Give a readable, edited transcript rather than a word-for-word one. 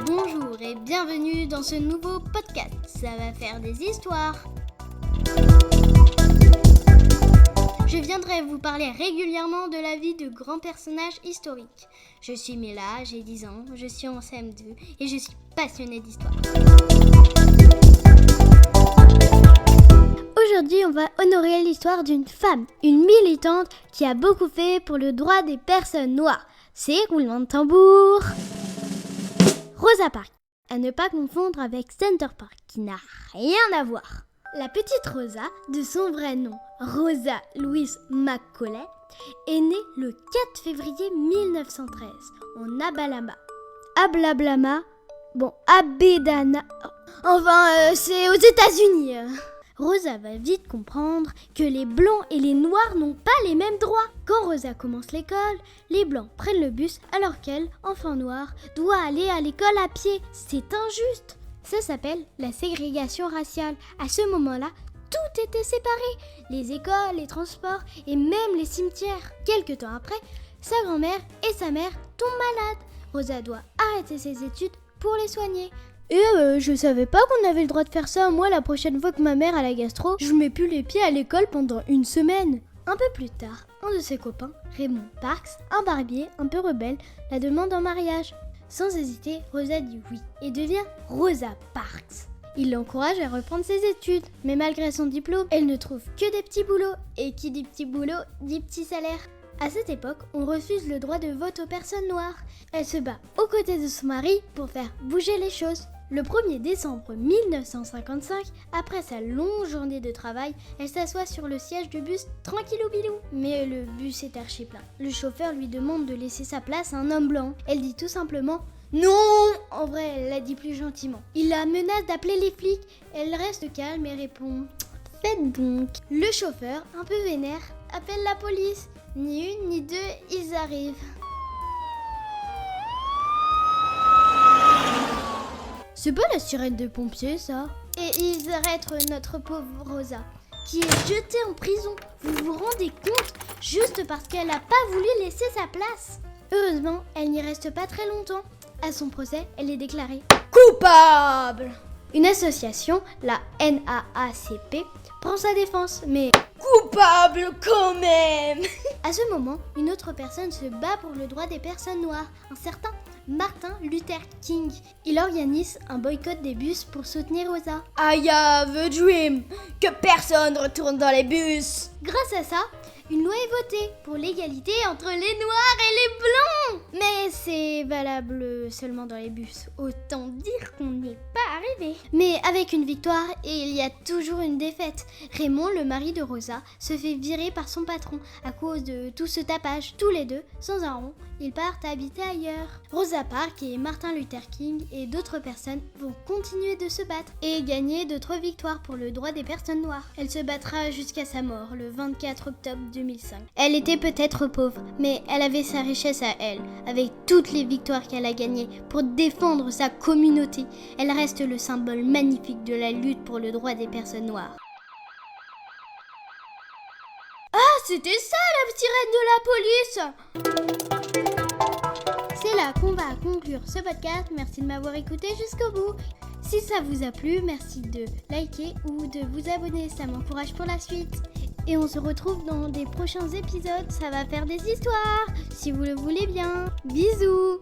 Bonjour et bienvenue dans ce nouveau podcast. Ça va faire des histoires. Je viendrai vous parler régulièrement de la vie de grands personnages historiques. Je suis Mila, j'ai 10 ans, je suis en CM2 et je suis passionnée d'histoire. Aujourd'hui, on va honorer l'histoire d'une femme, une militante qui a beaucoup fait pour le droit des personnes noires. C'est roulement de tambour. Rosa Parks, à ne pas confondre avec Center Park, qui n'a rien à voir. La petite Rosa, de son vrai nom, Rosa Louise McCauley, est née le 4 février 1913 en Abedana. C'est aux États-Unis. Rosa va vite comprendre que les blancs et les noirs n'ont pas les mêmes droits. Quand Rosa commence l'école, les blancs prennent le bus alors qu'elle, enfant noire, doit aller à l'école à pied. C'est injuste. Ça s'appelle la ségrégation raciale. À ce moment-là, tout était séparé. Les écoles, les transports et même les cimetières. Quelque temps après, sa grand-mère et sa mère tombent malades. Rosa doit arrêter ses études pour les soigner. Et je savais pas qu'on avait le droit de faire ça. Moi, la prochaine fois que ma mère a la gastro, je mets plus les pieds à l'école pendant une semaine. Un peu plus tard, un de ses copains, Raymond Parks, un barbier un peu rebelle, la demande en mariage. Sans hésiter, Rosa dit oui et devient Rosa Parks. Il l'encourage à reprendre ses études, mais malgré son diplôme, elle ne trouve que des petits boulots. Et qui dit petits boulots, dit petits salaires. À cette époque, on refuse le droit de vote aux personnes noires. Elle se bat aux côtés de son mari pour faire bouger les choses. Le 1er décembre 1955, après sa longue journée de travail, elle s'assoit sur le siège du bus tranquillou bilou. Mais le bus est archi plein. Le chauffeur lui demande de laisser sa place à un homme blanc. Elle dit tout simplement « Non !» En vrai, elle l'a dit plus gentiment. Il la menace d'appeler les flics. Elle reste calme et répond « Faites donc !» Le chauffeur, un peu vénère, appelle la police. Ni une ni deux, ils arrivent. C'est pas la sirène de pompiers, ça. Et ils arrêtent notre pauvre Rosa, qui est jetée en prison. Vous vous rendez compte? Juste parce qu'elle n'a pas voulu laisser sa place. Heureusement, elle n'y reste pas très longtemps. À son procès, elle est déclarée coupable. Une association, la NAACP, prend sa défense, mais coupable quand même. À ce moment, une autre personne se bat pour le droit des personnes noires, un certain Martin Luther King. Il organise un boycott des bus pour soutenir Rosa. I have a dream, que personne retourne dans les bus. Grâce à ça, une loi est votée pour l'égalité entre les noirs et les blancs. Mais c'est valable seulement dans les bus. Autant dire qu'on n'est pas arrivé. Mais avec une victoire, il y a toujours une défaite. Raymond, le mari de Rosa, se fait virer par son patron à cause de tout ce tapage. Tous les deux, sans un rond, ils partent habiter ailleurs. Rosa Parks et Martin Luther King et d'autres personnes vont continuer de se battre et gagner d'autres victoires pour le droit des personnes noires. Elle se battra jusqu'à sa mort le 24 octobre 2005. Elle était peut-être pauvre, mais elle avait sa richesse à elle, avec toutes les victoires qu'elle a gagnées pour défendre sa communauté. Elle reste le symbole magnifique de la lutte pour le droit des personnes noires. Ah, c'était ça la sirène de la police! C'est là qu'on va conclure ce podcast. Merci de m'avoir écouté jusqu'au bout. Si ça vous a plu, merci de liker ou de vous abonner. Ça m'encourage pour la suite. Et on se retrouve dans des prochains épisodes. Ça va faire des histoires, si vous le voulez bien. Bisous!